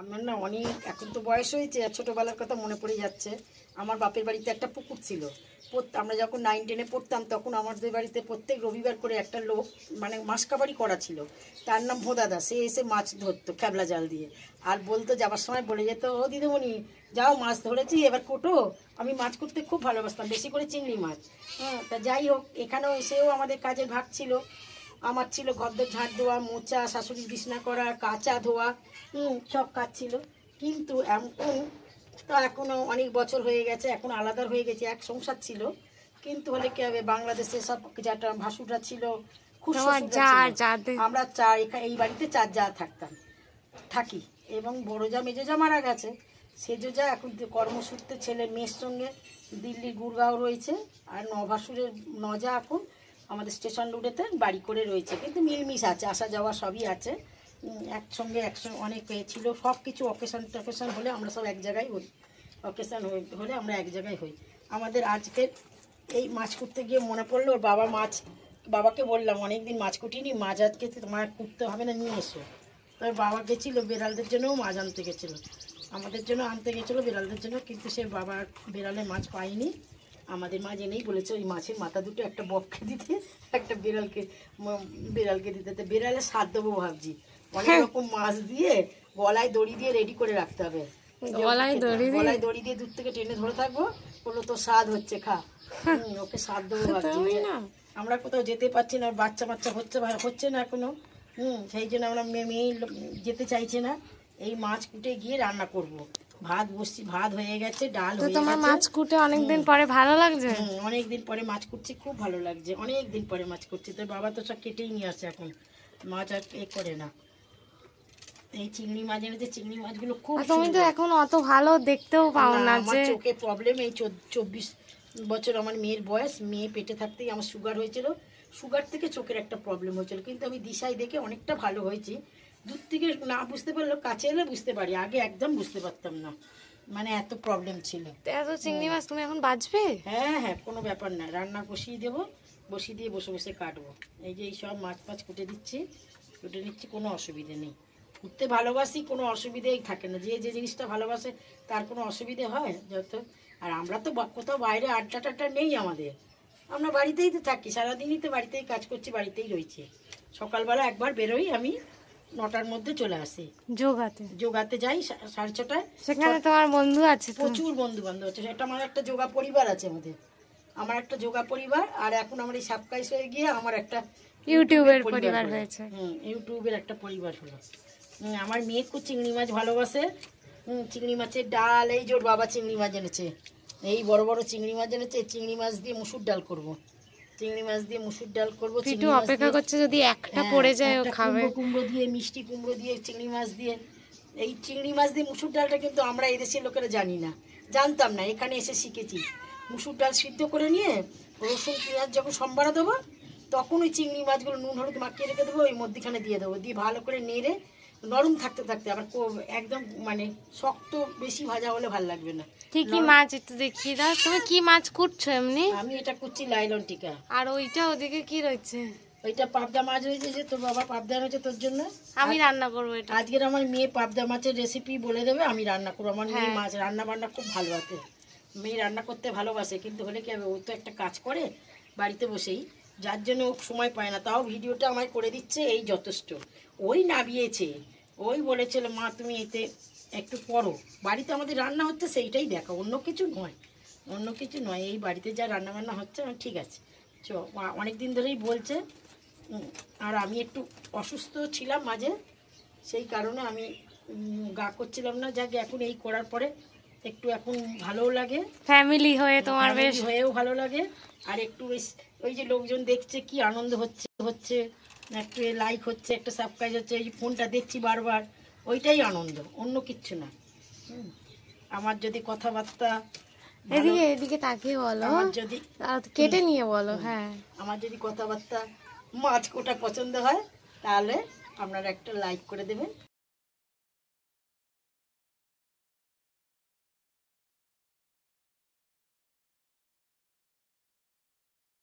আমার না অনেক এখন তো বয়স হয়েছে, আর ছোটোবেলার কথা মনে পড়ে যাচ্ছে। আমার বাপের বাড়িতে একটা পুকুর ছিল। আমরা যখন 9-10-এ পড়তাম তখন আমাদের বাড়িতে প্রত্যেক রবিবার করে একটা লোক মানে মাসকাবারি করা ছিল, তার নাম ভোদাদা। সে এসে মাছ ধরতো খেবলা জাল দিয়ে, আর বলতো যাবার সময় বলে যেত, ও দিদিমণি যাও মাছ ধরেছি এবার কোটো। আমি মাছ করতে খুব ভালোবাসতাম, বেশি করে চিংড়ি মাছ। হ্যাঁ, তা যাই হোক, এখানেও এসেও আমাদের কাজের ভাগ ছিল। আমার ছিল ঘরদোর ঝাঁট দেওয়া, মোচা, শাশুড়ির বিছনা করা, কাঁচা ধোয়া, সব কাজ ছিল। কিন্তু এখনও অনেক বছর হয়ে গেছে, এখন আলাদা হয়ে গেছে, এক সংসার ছিল। কিন্তু হলে কি হবে, বাংলাদেশে সব যাটা ভাসুররা ছিল, খুব আমরা এই বাড়িতে 4 যা থাকি। এবং বড় যা মেজো যা মারা গেছে, সেজো যা এখন কর্মসূত্রে ছেলে মেয়ের সঙ্গে দিল্লি গুড়গাঁও রয়েছে। আর ভাসুরের নজা এখন আমাদের স্টেশন রোডেতে বাড়ি করে রয়েছে, কিন্তু মিলমিশ আছে, আসা যাওয়া সবই আছে। একসঙ্গে অনেক ছিল, সব কিছু অকেশন হলে আমরা সব এক জায়গায় হই। অকেশন হলে আমরা এক জায়গায় হই। আমাদের আজকে এই মাছ কুটতে গিয়ে মনে পড়লো, ওর বাবাকে বললাম অনেকদিন মাছ কুটিনি, মাছ আজকে তোমার কুটতে হবে না, নিয়ে এসো। তবে বাবা গেছিলো বেড়ালদের জন্যও মাছ আনতে গেছিলো, আমাদের জন্য আনতে গেছিলো বেড়ালদের জন্য, কিন্তু সে বাবা বেড়ালে মাছ পায়নি। আমাদের মাছ এনেই বলেছে ওই মাছের মাথা দুটো একটা বককে দিতে, একটা বেড়ালকে দিতে। বেড়ালে স্বাদ দেবো ভাবছি, অনেক রকম মাছ দিয়ে গলায় দড়ি দিয়ে রেডি করে রাখতে হবে। গলায় দড়ি দিয়ে দূর থেকে টেনে ধরে থাকবো, বললো তো স্বাদ হচ্ছে, খা। ওকে স্বাদ দেবো ভাবছি। আমরা কোথাও যেতে পারছি না, বাচ্চা হচ্ছে না এখনো। সেই জন্য আমরা মেয়ে যেতে চাইছে না। এই মাছ কুটে গিয়ে রান্না করব। ভাত হয়ে গেছে, ডাল হয়ে গেছে। তোমার মাছ কুটে অনেকদিন পরে ভালো লাগছে? অনেকদিন পরে মাছ কুটছি, খুব ভালো লাগছে, অনেকদিন পরে মাছ কুটছি। তো বাবা তো সব কেটেই নিয়ে আসে, এখন মাছ আর করে না। এই চিংড়ি মাছ এনেছে, চিংড়ি মাছগুলো খুব। তুমি তো এখন অত ভালো দেখতেও পাও না। আমার চোখে প্রবলেম, এই 24 বছর আমার মেয়ের বয়স। মেয়ে পেটে থাকতেই আমার সুগার হয়েছিল, সুগার থেকে চোখের একটা প্রবলেম হয়েছিল। কিন্তু আমি দিশায় দেখে অনেকটা ভালো হয়েছি। দূর থেকে না বুঝতে পারলেও কাছে এলে বুঝতে পারি, আগে একদম বুঝতে পারতাম না, মানে এত প্রবলেম ছিল। এত চিংড়ি মাছ তুমি এখন বাঁচবে? হ্যাঁ, কোনো ব্যাপার না, রান্না বসিয়ে দেবো, বসিয়ে দিয়ে বসে বসে কাটবো। এই যে এই সব মাছ কুটে নিচ্ছি, কোনো অসুবিধে নেই। ঘুরতে ভালোবাসি, কোনো অসুবিধেই থাকে না। যে জিনিসটা ভালোবাসে তার কোনো অসুবিধে হয় যত। আর আমরা তো কোথাও বাইরে আড্ডা টাড্ডা নেই আমাদের, আমরা বাড়িতেই তো থাকি, সারাদিনই তো বাড়িতেই কাজ করছি, বাড়িতেই রয়েছি। সকালবেলা একবার বেরোই, আমি 9টার মধ্যে চলে আসি যোগাতে যাই 6:30টায়। সেখানে তোমার বন্ধু আছে? প্রচুর বন্ধু বান্ধব আছে, এটা আমার একটা যোগা পরিবার আছে। আমার একটা যোগা পরিবার, আর এখন আমার এই সাবকাইস হয়ে গিয়ে আমার একটা ইউটিউবের পরিবার হয়েছে। ইউটিউবের একটা পরিবার হলো। আমার মেয়ে খুব চিংড়ি মাছ ভালোবাসে। চিংড়ি মাছের ডাল, এই জোর বাবা চিংড়ি মাছ এনেছে, এই বড় বড় চিংড়ি মাছ এনেছে। চিংড়ি মাছ দিয়ে মুসুর ডাল করব, অপেক্ষা করছে যদি একটা পড়ে যায় ও খাবে। কুমড়ো দিয়ে, মিষ্টি কুমড়ো দিয়ে, চিংড়ি মাছ দিয়ে। এই চিংড়ি মাছ দিয়ে মুসুর ডালটা কিন্তু আমরা এদেশের লোকেরা জানতাম না, এখানে এসে শিখেছি। মুসুর ডাল সিদ্ধ করে নিয়ে রসুন পেঁয়াজ যখন সম্বারা দেবো, তখন ওই চিংড়ি মাছগুলো নুন হলুদ মাখিয়ে রেখে দেবো, ওই মধ্যখানে দিয়ে দেবো, দিয়ে ভালো করে নেড়ে নরম থাকতে থাকতে, আবার একদম মানে শক্ত বেশি ভাজা হলে ভালো লাগবে না। কি মাছ একটু দেখিয়ে দাও। তুমি কি মাছ কুটছো এমনি? আমি এটা করছি লাইলন টিকা। আর ওইটা ওদিকে কি রয়েছে? ওইটা পাবদা মাছ রয়েছে, যে তোর বাবা পাবদা রয়েছে তোর জন্য। আমি রান্না করবো এটা। আজকের আমার মেয়ে পাবদা মাছের রেসিপি বলে দেবে, আমি রান্না করবো। আমার মেয়ে মাছ রান্না বান্না খুব ভালো আছে, মেয়ে রান্না করতে ভালোবাসে। কিন্তু হলে কি হবে, ও তো একটা কাজ করে বাড়িতে বসেই, যার জন্য ও সময় পায় না। তাও ভিডিওটা আমায় করে দিচ্ছে, এই যথেষ্ট। ওই নাবিয়েছে, ওই বলেছিল মা তুমি এতে একটু পড়ো, বাড়িতে আমাদের রান্না হচ্ছে সেইটাই দেখো, অন্য কিছু নয়। এই বাড়িতে যা রান্না বান্না হচ্ছে ঠিক আছে চ। অনেক দিন ধরেই বলছে। আর আমি একটু অসুস্থ ছিলাম মাঝে, সেই কারণে আমি গা করছিলাম না। যাক, এখন এই করার পরে একটু এখন ভালোও লাগে, ফ্যামিলি হয়ে তোমার বেশ হয়েও ভালো লাগে। আর একটু ওই যে লোকজন দেখছে কি আনন্দ হচ্ছে, একটু লাইক হচ্ছে, একটা সাবস্ক্রাইব হচ্ছে, এই ফোনটা দেখছি বারবার, ওইটাই আনন্দ, অন্য কিচ্ছু না। আমার যদি কথাবার্তা এদিকে তাকিয়ে বলো, যদি কেটে নিয়ে বলো। হ্যাঁ, আমার যদি কথাবার্তা মাছ কোটা পছন্দ হয়, তাহলে আপনারা একটা লাইক করে দেবেন।